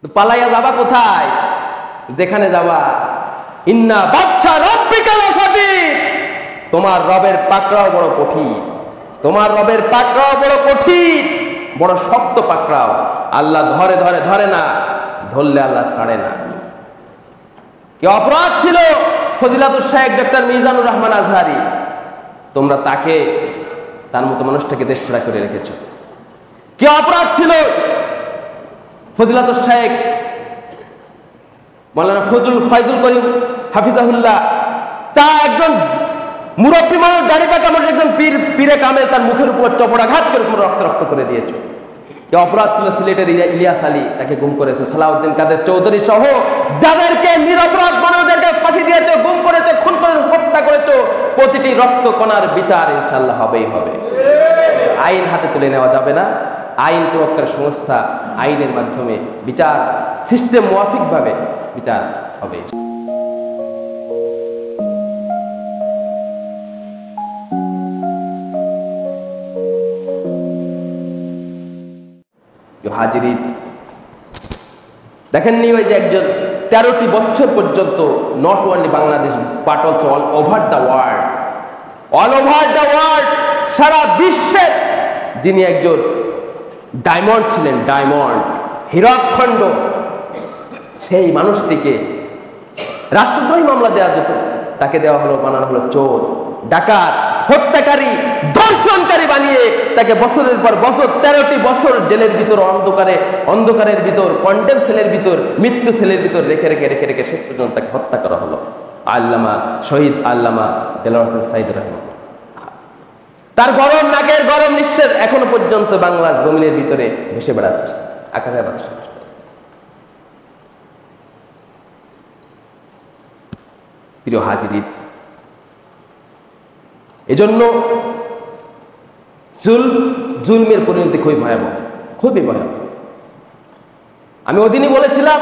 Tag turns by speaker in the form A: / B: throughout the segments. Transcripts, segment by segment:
A: পালাইয়া যাবা কোথায়? যেখানে যাবা ইন্না বাদশা রাব্বিকা লাশাদীদ, তোমার রবের পাকড়াও বড় কঠিন, তোমার রবের পাকড়াও বড় কঠিন, বড় শক্ত পাকড়াও। আল্লাহ ধরে ধরে ধরে না, ধরলে আল্লাহ ছাড়ে না। কি অপরাধ ছিল ফজিলাতুল শেখ ডক্টর মিজানুর রহমান আজহারি, তোমরা তাকে, তার মতো মানুষটাকে দেশ ছাড়া করে রেখেছ। কি অপরাধ ছিল ফজিলাতুল শেখ মাওলানা ফয়জুল করিম হাফিজাহুল্লাহ, তা একজন মুরব্বী মানুষ, দাড়ি কাটা মানুষ, একজন পীরে কামেল, তার মুখের উপর চপড়াঘাত করে রক্ত রক্ত করে দিয়েছ। কি অপরাধ ছিল সিলেটের ইলিয়াস আলী, তাকে গুম করেছে। সালাউদ্দিন কাদের চৌধুরী সহ যাদেরকে নিরপরাধ মানুষদেরকে ফাঁসি দিয়েছে, গুম করেছে, খুন করে হত্যা করেছে, প্রতিটি রক্ত কণার বিচার ইনশাআল্লাহ হবেই হবে। আইন হাতে তুলে নেওয়া যাবে না। আইন প্রয়োগকারী সংস্থা আইনের মাধ্যমে বিচার সিস্টেম মুয়াফিক ভাবে বিচার হবে। হাজিরি দেখেননি ওই যে একজন 13টি বছর পর্যন্ত not only Bangladesh but also all over the world, সারা বিশ্বের যিনি একজন ডায়মন্ড ছিলেন, ডায়মন্ড হীরকখণ্ড, সেই মানুষটিকে রাষ্ট্রদ্রোহী মামলা দেওয়া যেত, তাকে দেওয়া হলো, বানানো হলো চোর, ডাকাত, হত্যাকারী, ধর্ষণকারী বানিয়ে তাকে বছরের পর বছর 13টি বছর জেলের ভিতর অন্ধকারের ভিতর, কন্টেম সেলের ভিতর, মৃত্যু সেলের ভিতর রেখে রেখে রেখে রেখে শেষ পর্যন্ত তাকে হত্যা করা হলো। শহীদ আল্লামা দেলোয়ার হোসেন সাঈদী রহমান, তার গরম নাকের গরম নিঃশ্বাস এখনো পর্যন্ত বাংলার জমিনের ভিতরে ভেসে বেড়াচ্ছে, আকাশে বাতাসে। প্রিয় হাজির, এজন্য জুলমের পরিণতি খুবই ভয়াবহ, খুবই ভয়াবহ। আমি ওদিনই বলেছিলাম,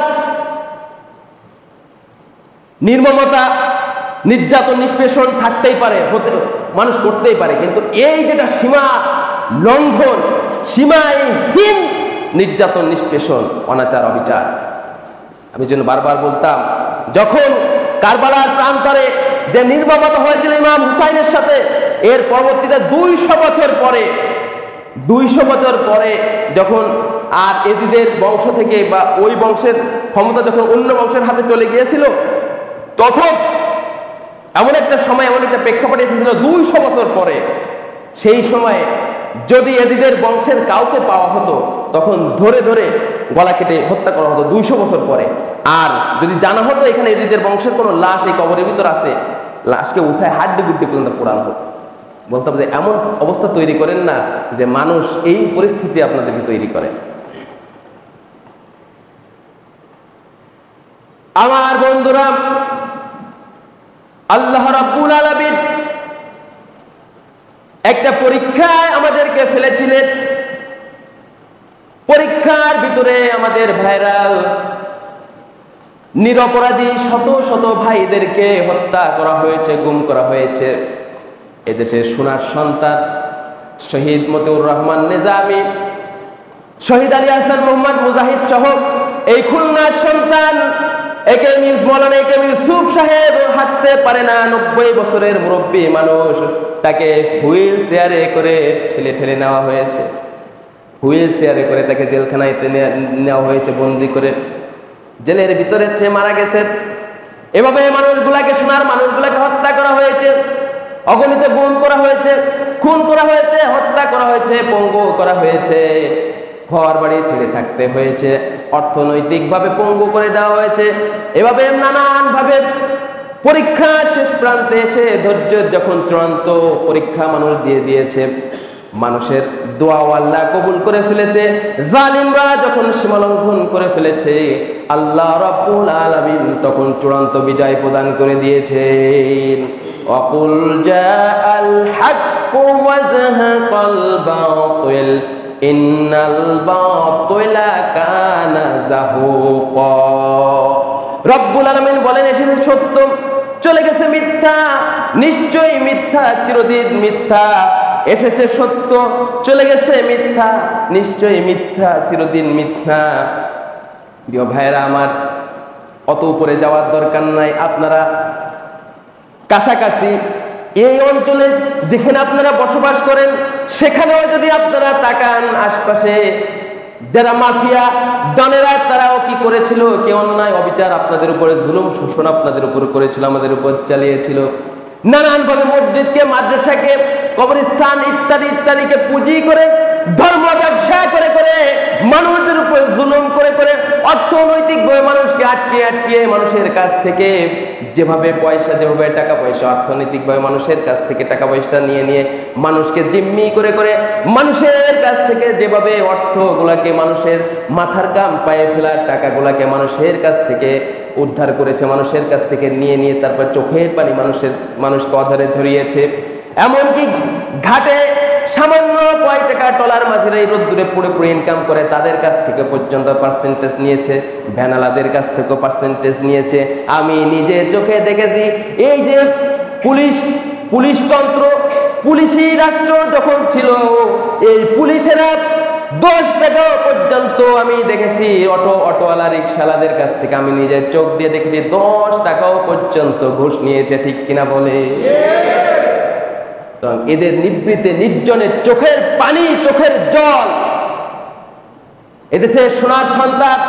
A: নির্মমতা, নির্যাতন, নিষ্পেষণ থাকতেই পারে, মানুষ করতেই পারে, কিন্তু এই যেটা সীমা লঙ্ঘন, সীমাহীন নির্যাতন, নিষ্পেষণ, অনাচার, অবিচার, আমি যেন বারবার বলতাম, যখন কারবালার প্রান্তরে যে নির্মমতা হয়েছিল ইমাম হুসাইনের সাথে, এর পরবর্তীতে 200 বছর পরে যখন আর এজিদের বংশ থেকে বা ওই বংশের ক্ষমতা যখন অন্য বংশের হাতে চলে গিয়েছিল, তখন এমন একটা সময়, এমন একটা প্রেক্ষাপট এসেছিল 200 বছর পরে, সেই সময় যদি এজিদের বংশের কাউকে পাওয়া হতো, তখন ধরে ধরে গলা কেটে হত্যা করা হতো 200 বছর পরে। আর যদি জানা হতো এখানে এজিদের বংশের কোনো লাশ এই কবরের ভিতর আছে, লাশকে উঠায় হাড্ডি গুড্ডি পর্যন্ত পোড়ানো হতো। বলতাম যে এমন অবস্থা তৈরি করেন না যে মানুষ এই পরিস্থিতি আপনাদেরকে তৈরি করে। আমার বন্ধুরা, আল্লাহ রাব্বুল আলামিন একটা পরীক্ষায় আমাদেরকে ফেলেছিলেন। পরীক্ষার ভিতরে আমাদের ভাইরা, নিরপরাধী শত শত ভাইদেরকে হত্যা করা হয়েছে, গুম করা হয়েছে। এদেশের সোনার সন্তান শহীদ মতিউর রহমান নিজামী, শহীদ আলী হাসান মোহাম্মদ মুজাহিদ সহ এই খুলনার সন্তান মৌলানা একেএম ইউসুফ সাহেব হাঁটতে পারে না, 90 বছরের মুরব্বী মানুষ, তাকে হুইল চেয়ারে করে ঠেলে ঠেলে নেওয়া হয়েছে, হুইল চেয়ারে করে তাকে জেলখানায় নেওয়া হয়েছে, বন্দি করে জেলের ভিতরে সে মারা গেছে। এভাবে মানুষগুলাকে, সোনার মানুষগুলাকে হত্যা করা হয়েছে, অগণিত গুম করা হয়েছে, খুন করা হয়েছে, হত্যা করা হয়েছে, পঙ্গু করা হয়েছে, ঘর বাড়ি ছেড়ে থাকতে হয়েছে, অর্থনৈতিকভাবে পঙ্গু করে দেওয়া হয়েছে। এভাবে নানান ভাবে পরীক্ষা শেষ প্রান্তে এসে ধৈর্যের যখন চূড়ান্ত পরীক্ষা মানুষ দিয়ে দিয়েছে, মানুষের দোয়া আল্লাহ কবুল করে ফেলেছে, জালিমরা যখন সীমালঙ্ঘন করে ফেলেছে, আল্লাহ রাব্বুল আলামিন তখন চূড়ান্ত বিজয় প্রদান করে দিয়েছেন। ওয়াকুল জাআল হাক্কু ওয়া যাহাকাল বাতিল ইন্নাল বাতিলা কানা যাহুকা। রব্বুল আলামিন বলেন, এসেছে সত্য, চলে গেছে মিথ্যা, নিশ্চয়ই মিথ্যা চিরদিন মিথ্যা। এসেছে সত্য, চলে গেছে মিথ্যা, নিশ্চয়ই মিথ্যা চিরদিন মিথ্যা। প্রিয় ভাইয়েরা আমার, অত উপরে যাওয়ার দরকার নাই। আপনারা কাছাকাছি এই অঞ্চলে যেখানে আপনারা বসবাস করেন সেখানেও যদি আপনারা তাকান, আশপাশে যারা মাফিয়া ডনেরা তারাও কি করেছিল, কি অন্যায় অবিচার আপনাদের উপরে, জুলুম শোষণ আপনাদের উপর করেছিল, আমাদের উপর চালিয়েছিল। নানানভাবে মসজিদকে, মাদ্রাসাকে, কবরস্থান ইত্যাদি ইত্যাদিকে পুঁজি করে, ধর্ম ব্যবসা করে করে, মানুষদের উপর জুলুম করে করে, অর্থনৈতিকভাবে মানুষকে আটকিয়ে আটকিয়ে মানুষের কাছ থেকে যেভাবে পয়সা, যেভাবে টাকা পয়সা, অর্থনৈতিকভাবে মানুষের কাছ থেকে টাকা পয়সা নিয়ে নিয়ে মানুষকে জিম্মি করে করে মানুষের কাছ থেকে যেভাবে অর্থগুলাকে, মানুষের মাথার কাম পায়ে ফেলার টাকাগুলাকে মানুষের কাছ থেকে উদ্ধার করেছে, মানুষের কাছ থেকে নিয়ে নিয়ে তারপর চোখের পানি মানুষকে অঝরে ঝরিয়েছে। এমনকি ঘাটে সামান্য কয় টাকা টলার মাঝে এই রোদ্দুরে পুড়ে পুড়ে ইনকাম করে তাদের কাছ থেকে পর্যন্ত পার্সেন্টেজ নিয়েছে, ভ্যানালাদের কাছ থেকেও পার্সেন্টেজ নিয়েছে। আমি নিজে চোখে দেখেছি এই যে পুলিশতন্ত্র, পুলিশি রাষ্ট্র যখন ছিল, এই পুলিশেরা 10 টাকা পর্যন্ত আমি দেখেছি অটোওয়ালা রিক্সাওয়ালাদের কাছ থেকে, আমি নিজের চোখ দিয়ে দেখেছি 10 টাকাও পর্যন্ত ঘুষ নিয়েছে। ঠিক কিনা বলে? এদের নিবৃতে নির্জনের চোখের পানি, চোখের জল, এদেশে সোনার সন্তান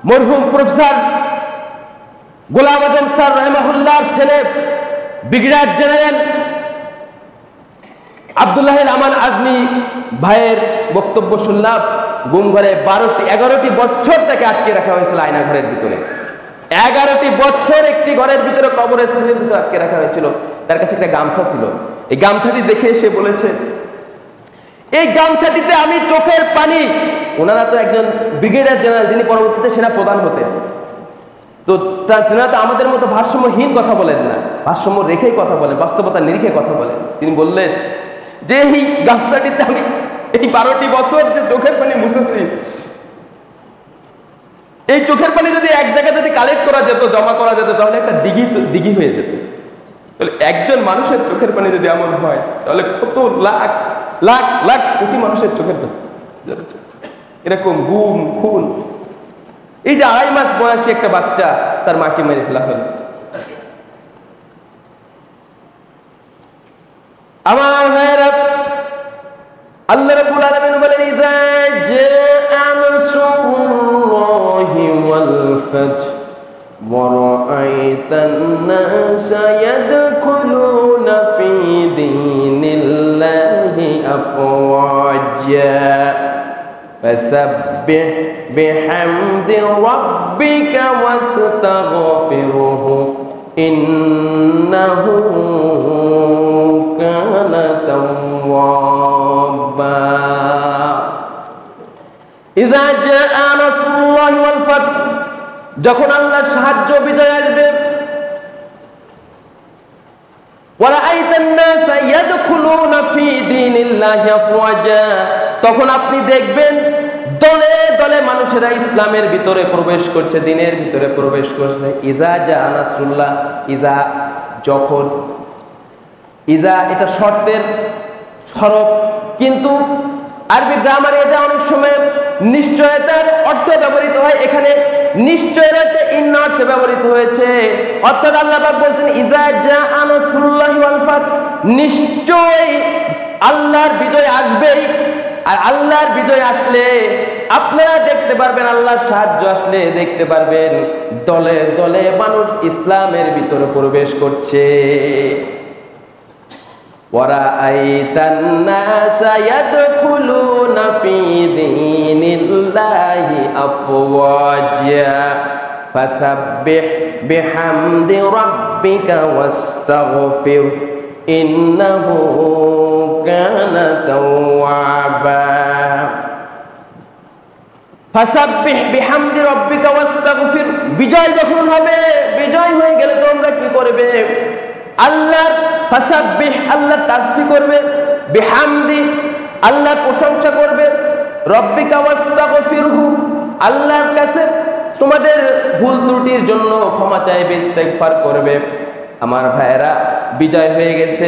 A: মরহুম প্রফেসর গোলাম আজম স্যার রহমাহুল্লাহর ছেলে ব্রিগেডিয়ার জেনারেল আব্দুল্লাহ আমান আজমি ভাইয়ের বক্তব্য শুনলাম। গুম ঘরে 11টি বছর তাকে আটকে রাখা হয়েছিল আয়না ঘরের ভিতরে। 11টি বছর একটি ঘরের ভিতরে, কবরের ভিতরে আটকে রাখা হয়েছিল। তার কাছে একটা গামছা ছিল, এই গামছাটি দেখে এসে বলেছে, এই গামছাটিতে আমি চোখের পানি। ওনারা তো একজন ব্রিগেডিয়ার জেনারেল, যিনি পরবর্তীতে সেনা প্রধান হতেন, তো তেনারা তো আমাদের মতো ভারসাম্যহীন কথা বলেন না, ভারসাম্য রেখেই কথা বলেন, বাস্তবতা নিরিখে কথা বলেন। তিনি বললেন যে এই গামছাটিতে আমি এই 12টি বছর যে চোখের পানি মুছেছি, এই চোখের পানি যদি এক জায়গায় যদি কালেক্ট করা যেত, জমা করা যেত, তাহলে একটা দিঘি হয়ে যেত। তাহলে একজন মানুষের চোখের পানি যদি এমন হয়, তাহলে কত লাখ লাখ লাখ কোটি মানুষের চোখের পানি এরকম গুম খুন। এই যে 2.5 মাস বয়সী একটা বাচ্চা, তার মাকে মেরে ফেলা হলো। আমার ভাইয়েরা, আল্লাহ রাব্বুল আলামিন বলেন, ইযা জাআ নাসরুল্লাহি ওয়াল ফাth ওয়া রাআইতান নাসা ইয়াদখুলুনা ফি দীনিল্লাহি আফওয়াজা ফাসাব্বিহ বিহামদি রাব্বিকা ওয়াস্তাগফিরহু ইন্নাহু কানা তাওয়াবা। ইযা জাআ নাসরুল্লাহি ওয়াল ফাth, যখন আল্লাহর সাহায্য বিজয় আসবে, ওয়া রাআইতান নাসা ইয়াদখুলুনা ফি দীনিল্লাহি আফওয়াজা, তখন আপনি দেখবেন দলে দলে মানুষেরা ইসলামের ভিতরে প্রবেশ করছে, দ্বীনের ভিতরে প্রবেশ করছে। ইযা জাআ নাসরুল্লাহ, ইযা যখন, ইযা এটা শর্তের হরফ, কিন্তু আরবি গ্রামারে এটা অনেক সময় নিশ্চয়তার অর্থে ব্যবহৃত হয়। এখানে নিশ্চয়ের অর্থে ইন্না অর্থে ব্যবহৃত হয়েছে। অর্থাৎ আল্লাহ পাক বলছেন ইযা জাআ নাসরুল্লাহি ওয়াল ফাth, নিশ্চয় আল্লাহর বিজয় আসবেই। আর আল্লাহর বিজয় আসলে আপনারা দেখতে পারবেন, আল্লাহর সাহায্য আসলে দেখতে পারবেন দলে দলে মানুষ ইসলামের ভিতরে প্রবেশ করছে। ওয়ারাআইতান নাসা ইয়াদখুলুনা ফি দীনিল্লাহি আফওয়াজা ফাসাব্বিহ বিহামদি রাব্বিকা ওয়াস্তাগফির ইন্নাহু কানা তাওয়াবা। ফাসাব্বিহ বিহামদি রাব্বিকা ওয়াস্তাগফির, বিজয় যখন হবে, বিজয় হয়ে গেলে তোমরা কি করবে? আল্লাহর ফাসাব্বিহ, আল্লাহর তাসবিহ করবে, বিহামদি, আল্লাহর প্রশংসা করবে, রাব্বিকা ওয়াস্তাগফিরহু, আল্লাহর কাছে তোমাদের ভুল ত্রুটির জন্য ক্ষমা চাইবে, ইস্তেগফার করবে। আমার ভাইয়েরা, বিজয় হয়ে গেছে,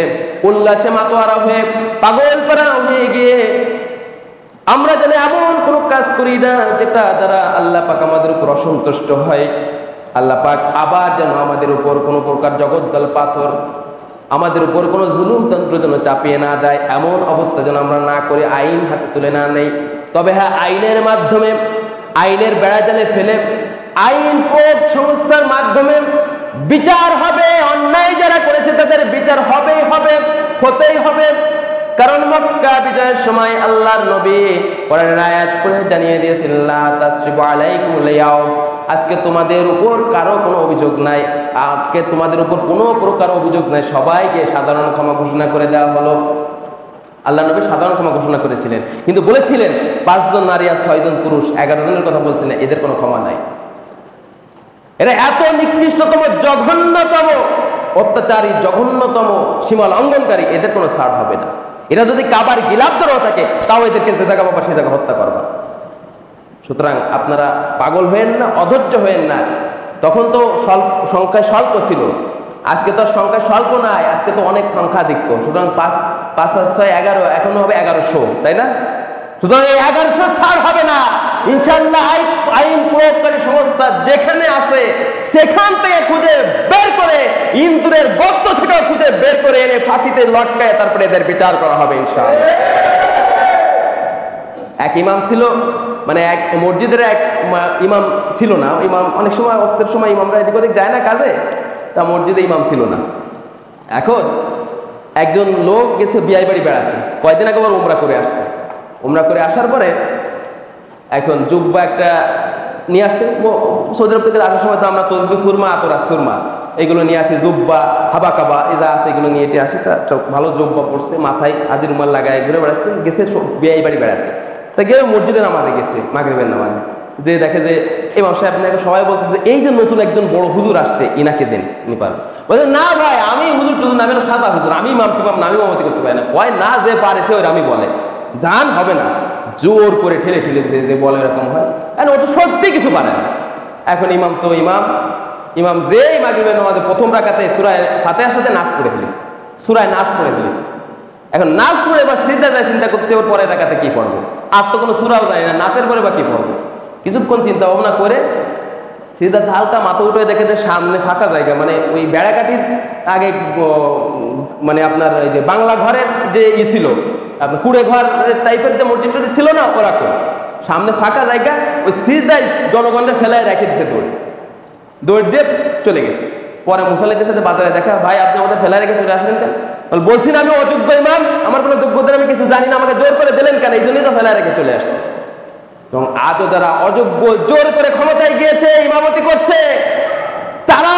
A: উল্লাসে মাতোয়ারা হয়ে, পাগল পারা হয়ে গিয়ে আমরা যেন এমন কোনো কাজ করি না যেটা দ্বারা আল্লাহ পাক আমাদের উপর অসন্তুষ্ট হয়। আল্লাহ পাক আবার যেন আমাদের উপর কোনো প্রকার জগদ্দল পাথর, আমাদের উপর কোনো জুলুম তন্ত্র যেন চাপিয়ে না দেয়, এমন অবস্থা যেন আমরা না করে আইন হাতে তুলে না নেই। তবে হ্যাঁ, আইনের মাধ্যমে, আইনের বেড়াজালে ফেলে আইন প্রয়োগ সংস্থার মাধ্যমে বিচার হবে। অন্যায় যারা করেছে তাদের বিচার হবেই হবে, হতেই হবে। কারণ মক্কা বিজয়ের সময় আল্লাহর নবী কোরআনের আয়াত পড়ে জানিয়ে দিয়েছেন, লা তাসরিবু আলাইকুমুল ইয়াউম, আজকে তোমাদের উপর কারো কোনো অভিযোগ নাই, আজকে তোমাদের উপর কোনো প্রকার অভিযোগ নাই, সবাইকে সাধারণ ক্ষমা ঘোষণা করে দেওয়া হলো। আল্লাহ নবী সাধারণ ক্ষমা ঘোষণা করেছিলেন, কিন্তু বলেছিলেন 5 জন নারী আর 6 জন পুরুষ, 11 জনের কথা বলছিলেন, এদের কোনো ক্ষমা নাই। এরা এত নিকৃষ্টতম, জঘন্যতম অত্যাচারী, জঘন্যতম সীমা লঙ্ঘনকারী, এদের কোনো ছাড় হবে না। এরা যদি কাবার গিলাফ ধরেও থাকে, তাও এদেরকে যে জায়গা পাবা সেই জায়গা হত্যা করবা। সুতরাং আপনারা পাগল হয়েন না, অধৈর্য হয়েন না। তখন তো সংখ্যায় স্বল্প ছিল, আজকে তো সংখ্যায় স্বল্প নাই, আজকে তো অনেক সংখ্যাধিক্য। সুতরাং 5 5 আর 6 11, এখনো হবে 1100, তাই না? সুতরাং এই 1100 ছাড় হবে না ইনশাআল্লাহ। আইন প্রয়োগকারী সংস্থা যেখানে আছে সেখান থেকে খুঁজে বের করে, ইন্দুরের গর্ত থেকে খুঁজে বের করে এনে ফাঁসিতে লটকায় তারপরে এদের বিচার করা হবে ইনশাআল্লাহ। এক ইমাম ছিল, মানে এক মসজিদের এক ইমাম ছিল না। ইমাম অনেক সময়, অক্তের সময় ইমামরা এদিক ওদিক যায় না কাজে, তা মসজিদে ইমাম ছিল না। এখন একজন লোক গেছে বিয়ে বাড়ি বেড়াতে, কয়েকদিন আগে আবার উমরা করে আসছে। উমরা করে আসার পরে এখন জুব্বা একটা নিয়ে আসছে। সৌদি আরব থেকে আসার সময় তো আমরা তসবিহ, খুরমা, আতরা, সুরমা এগুলো নিয়ে আসি, জুব্বা, হাবা কাবা এ যা আছে এগুলো নিয়ে আসি। তা ভালো জুব্বা পড়ছে, মাথায় হাজির রুমাল লাগায় ঘুরে বেড়াচ্ছে, গেছে বিয়ে বাড়ি বেড়াতে। তা গিয়ে মসজিদে নামাজে গেছে, মাগরিবের নামাজে, যে দেখে যে ইমাম সাহেব নাকি সবাই বলতেছে এই যে নতুন একজন বড় হুজুর আসছে, ইনাকে দেন, ইনি পারবে। বলছে না ভাই, আমি হুজুর টুজুর নামে সাদা হুজুর, আমি ইমাম টিমাম না, আমি ইমামতি করতে পারি না। হয় না, যে পারে সে ওর আমি বলে জান হবে না, জোর করে ঠেলে ঠেলে যে বলে এরকম হয়। ও তো সত্যি কিছু পারে না। এখন ইমাম তো ইমাম যেই মাগরিবের নামাজে প্রথম রাকাতে সূরা ফাতিহার সাথে নাচ পড়ে ফেলেছে, সূরায় নাচ পড়ে ফেলেছে। এখন নাচ পড়ে এবার সিজদা যায়, চিন্তা করছে ওর পরে রাকাতে কি পড়বো, আর তো কোনো সূরাও যায় না, নাচের পরে বা কি পড়বো। কিছুক্ষণ চিন্তা ভাবনা করে সিজদাতে হালকা মাথা উঠে দেখে যে সামনে ফাঁকা জায়গা, মানে ওই বেড়াকাঠির আগে, মানে আপনার ওই যে বাংলা ঘরের যে ছিল, আপনার কুড়ে ঘর টাইপের যে মসজিদটা ছিল না, ওরকম সামনে ফাঁকা জায়গা, ওই সিজদায় জনগণের ফেলায় রেখে দিচ্ছে, দৌড় দিয়ে চলে গেছে। পরে মুসল্লিদের সাথে বাজারে দেখা, ভাই আপনি আমাদের ফেলায় রেখে চলে আসলেন কেন? বলছি না আমি অযোগ্য ইমাম, আমার কোনো যোগ্যতার আমি কিছু জানি না, আমাকে জোর করে দিলেন কেন? এই জন্যই তো ফেলায় রেখে চলে আসছে। এবং আজও যারা অযোগ্য জোর করে ক্ষমতায় গিয়েছে, ইমামতি করছে, তারা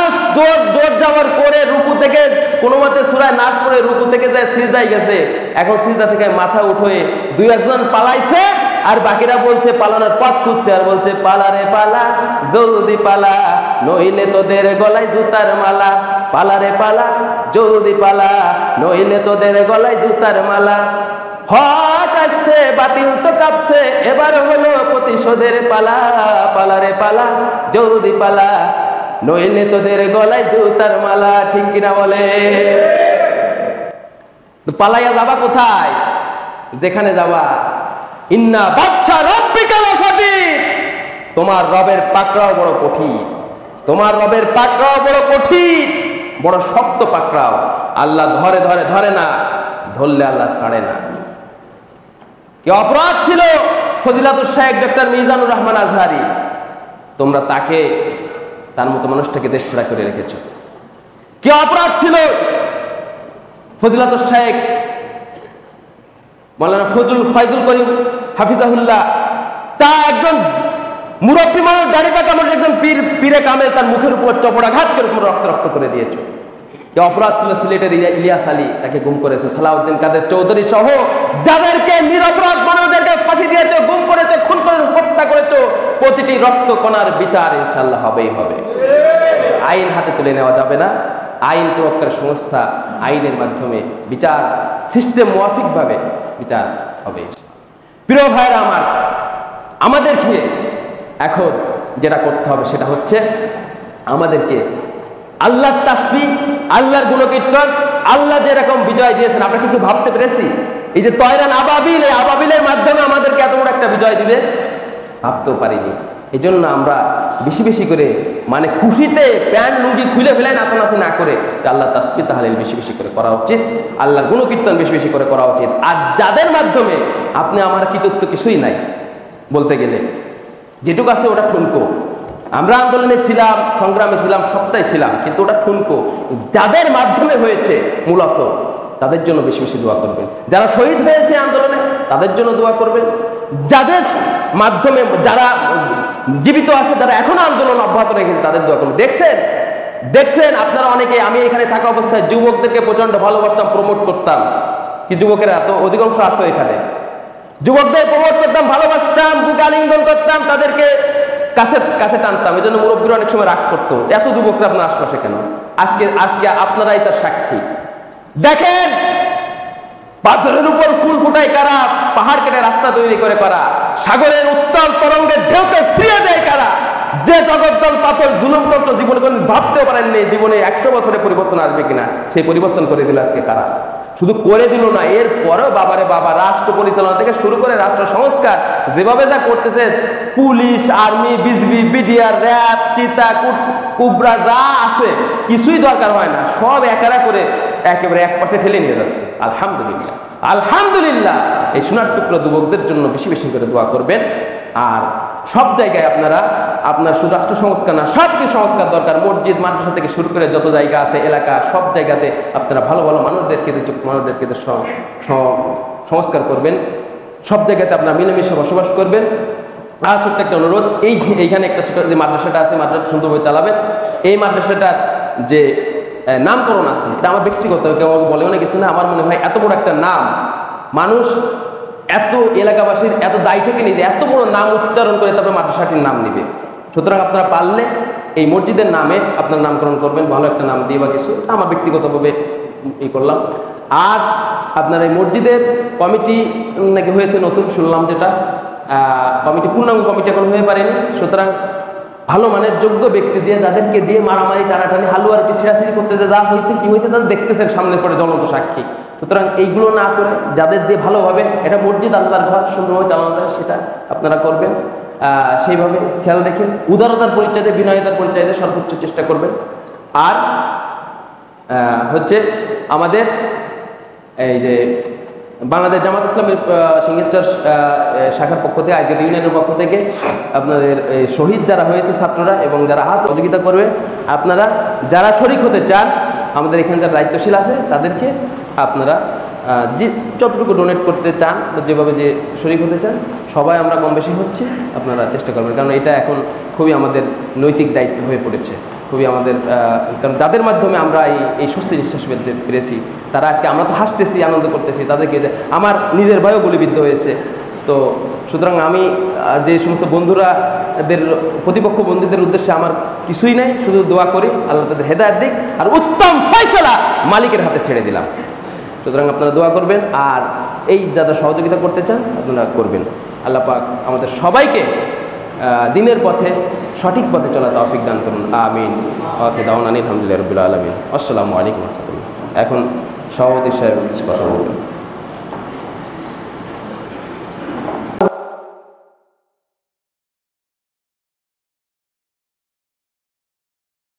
A: জোর যাওয়ার পরে রুকু থেকে কোনো মতে সূরায় নাচ পড়ে রুকু থেকে যায় সিজদায় গেছে। এখন সিজদা থেকে মাথা উঠে 2-1 পালাইছে, আর বাকিরা বলছে পালানোর পথ খুঁজছে, আর বলছে পালা রে পালা, জলদি পালা, নইলে তোদের গলায় জুতার মালা। পালা রে পালা, জলদি পালা, নইলে তোদের গলায় জুতার মালা। হক আসছে, বাতিল তো কাঁপছে, এবার হলো প্রতিশোধের পালা। পালা রে পালা, জলদি পালা, নইলে তোদের গলায় জুতার মালা। ঠিক কিনা বলে? পালাইয়া যাবা কোথায়? যেখানে যাবা ইন্না বাদশা রাব্বিকা লাশাদীদ, তোমার রবের পাকড়াও বড় কঠিন, তোমার রবের পাকড়াও বড় কঠিন, বড় শক্ত পাকড়াও। আল্লাহ ধরে ধরে ধরে না, ধরলে আল্লাহ ছাড়ে না। কি অপরাধ ছিল ফজিলাতুল শেখ ডক্টর মিজানুর রহমান আজহারি, তোমরা তাকে, তার মতো মানুষটাকে দেশ ছাড়া করে রেখেছ। কি অপরাধ ছিল ফজিলাতুল শেখ মাওলানা ফয়জুল করিম হাফিজাহুল্লাহ, তা একজন মুরব্বী মানুষ, দাড়ি কাটা মানুষ, একজন পীরে কামেল, তার মুখের উপর চপড়াঘাত করে রক্ত করে দিয়েছ। কি অপরাধ ছিল সিলেটের ইলিয়াস আলী, তাকে গুম করেছে। সালাউদ্দিন কাদের চৌধুরী সহ যাদেরকে নিরপরাধ মানুষদেরকে ফাঁসি দিয়েছে, গুম করেছে, খুন করে হত্যা করেছে, প্রতিটি রক্ত কণার বিচার ইনশাআল্লাহ হবেই হবে। আইন হাতে তুলে নেওয়া যাবে না। আইন প্রয়োগকারী সংস্থা আইনের মাধ্যমে বিচার, সিস্টেম মুয়াফিক ভাবে বিচার হবে। প্রিয় ভাইরা আমার, আমাদেরকে এখন যেটা করতে হবে সেটা হচ্ছে আমাদেরকে আল্লাহর তাসবিহ, আল্লাহর গুণকীর্তন, আল্লাহ যেরকম বিজয় দিয়েছেন, আমরা কিন্তু ভাবতে পেরেছি এই যে তয়রান আবাবিল, এই আবাবিলের মাধ্যমে আমাদেরকে এত বড় একটা বিজয় দিবে ভাবতেও পারিনি। এই জন্য আমরা বেশি বেশি করে মানে খুশিতে প্যান্ট লুঙ্গি খুলে ফেলে নাচানাচি না করে আল্লাহ তাসবিহ তাহলিল বেশি বেশি করে করা উচিত, আল্লাহর গুণকীর্তন বেশি বেশি করে করা উচিত। আর যাদের মাধ্যমে আপনি আমার কৃতিত্ব কিছুই নাই বলতে গেলে, যেটুকু আছে ওটা ঠুনকো। আমরা আন্দোলনে ছিলাম, সংগ্রামে ছিলাম, সবটাই ছিলাম, কিন্তু ওটা ঠুনকো। যাদের মাধ্যমে হয়েছে মূলত তাদের জন্য বেশি বেশি দোয়া করবেন। যারা শহীদ হয়েছে আন্দোলনে তাদের জন্য দোয়া করবেন। যাদের মাধ্যমে যারা জীবিত আছে, যারা এখনো আন্দোলন অব্যাহত রেখেছে তাদের দোয়া করবেন। দেখছেন আপনারা অনেকে, আমি এখানে থাকা অবস্থায় যুবকদেরকে প্রচন্ড ভালোবাসতাম, প্রমোট করতাম। কি যুবকেরা তো অধিকাংশ আছে এখানে, যুবকদের প্রমোট করতাম, ভালোবাসতাম, বুকে আলিঙ্গন করতাম, তাদেরকে কাছে কাছে টানতাম। এই জন্য মুরব্বীরা অনেক সময় রাগ করতো, এত যুবকরা আপনার আশপাশে কেন? আজকে আপনারাই তার সাক্ষী। দেখেন পাথরের উপর ফুল ফুটায় কারা, পাহাড় কেটে রাস্তা তৈরি করে কারা, সাগরের উত্তাল তরঙ্গের ঢেউকে ফিরিয়ে দেয় কারা, যে জগদ্দল পাথর জুলুম করতো জীবনে কোনো ভাবতেও পারেননি জীবনে 100 বছরে পরিবর্তন আসবে কিনা, সেই পরিবর্তন করে দিল আজকে কারা। শুধু করে দিল না, এর পরেও বাবারে বাবা রাষ্ট্র পরিচালনা থেকে শুরু করে রাষ্ট্র সংস্কার যেভাবে যা করতেছে, police, army, BGB, BDR, RAB, চিতা, কুবরা যা আছে কিছুই দরকার হয় না, সব একারা করে একেবারে এক পাশে ঠেলে নিয়ে যাচ্ছে। আলহামদুলিল্লাহ, আলহামদুলিল্লাহ। এই সোনার টুকরো যুবকদের জন্য বেশি বেশি করে দোয়া করবেন। আর সব জায়গায় আপনার শুধু রাষ্ট্র সংস্কার না, সব কিছু সংস্কার দরকার। মসজিদ, মাদ্রাসা থেকে শুরু করে যত জায়গা আছে, এলাকা, সব জায়গাতে আপনারা ভালো ভালো মানুষদেরকে সংস্কার করবেন। সব জায়গাতে আপনারা মিলেমিশে বসবাস করবেন। আর ছোট্ট একটা অনুরোধ, এইখানে একটা ছোট যে মাদ্রাসাটা আছে, মাদ্রাসা সুন্দরভাবে চালাবেন। এই মাদ্রাসাটার যে নামকরণ আছে, এটা আমার ব্যক্তিগত, কেউ বলেও না কিছু না, আমার মনে হয় এত বড় একটা নাম, মানুষ এত এলাকাবাসীর এত দায় থেকে নিয়ে এত বড় নাম উচ্চারণ করে তারপরে মাদ্রাসাটির নাম নিবে। সুতরাং আপনারা পারলে এই মসজিদের নামে আপনার নামকরণ করবেন, ভালো একটা নাম দিয়ে বা কিছু, আমার ব্যক্তিগতভাবে করলাম। আর আপনার এই মসজিদের কমিটি নাকি হয়েছে নতুন, শুনলাম যেটা কমিটি, পূর্ণাঙ্গ কমিটি এখন হয়ে পারেনি। সুতরাং ভালো মানের যোগ্য ব্যক্তি দিয়ে, যাদেরকে দিয়ে মারামারি, টানাটানি, হালুয়ার ছিঁড়াছিড়ি করতে যা হয়েছে কি হয়েছে তাদের দেখতেছেন সামনে পড়ে জ্বলন্ত সাক্ষী। সুতরাং এইগুলো না করে যাদের দিয়ে ভালোভাবে এটা মসজিদ আল্লাহর ঘর সুন্দরভাবে চালানো যায় সেটা আপনারা করবেন। সেইভাবে খেয়াল রেখেন, উদারতার পরিচয় দিয়ে, বিনয়তার পরিচয় দিয়ে সর্বোচ্চ চেষ্টা করবেন। আর হচ্ছে আমাদের এই যে বাংলাদেশ জামাত ইসলামের সিংহেশ্বর শাখার পক্ষ থেকে, আজকে ইউনিয়নের পক্ষ থেকে আপনাদের শহীদ যারা হয়েছে ছাত্ররা এবং যারা হাত সহযোগিতা করবে, আপনারা যারা শরিক হতে চান, আমাদের এখানে যারা দায়িত্বশীল আছে তাদেরকে আপনারা যে যতটুকু ডোনেট করতে চান, যেভাবে যে শরিক হতে চান, সবাই আমরা কম বেশি হচ্ছি, আপনারা চেষ্টা করবেন। কারণ এটা এখন খুবই আমাদের নৈতিক দায়িত্ব হয়ে পড়েছে, খুবই আমাদের, কারণ যাদের মাধ্যমে আমরা এই স্বস্তি নিঃশ্বাস ফেলতে পেরেছি, তারা আজকে, আমরা তো হাসতেছি, আনন্দ করতেছি, তাদেরকে যে আমার নিজের ভয়ও গুলিবিদ্ধ হয়েছে। তো সুতরাং আমি যে সমস্ত বন্ধুরাদের, প্রতিপক্ষ বন্ধুদের উদ্দেশ্যে আমার কিছুই নেই, শুধু দোয়া করি আল্লাহ তাদের হেদায়েত দিক, আর উত্তম ফয়সালা মালিকের হাতে ছেড়ে দিলাম। সুতরাং আপনারা দোয়া করবেন, আর এই যারা সহযোগিতা করতে চান আপনারা করবেন। আল্লাহ পাক আমাদের সবাইকে দিনের পথে, সঠিক পথে চলা তৌফিক দান করুন, আমিন। আলহামদুলিল্লাহ রাব্বিল আলামিন। আসসালামু আলাইকুম ওয়া রাহমাতুল্লাহ। এখন সভাপতি সাহেব কথা বলবেন।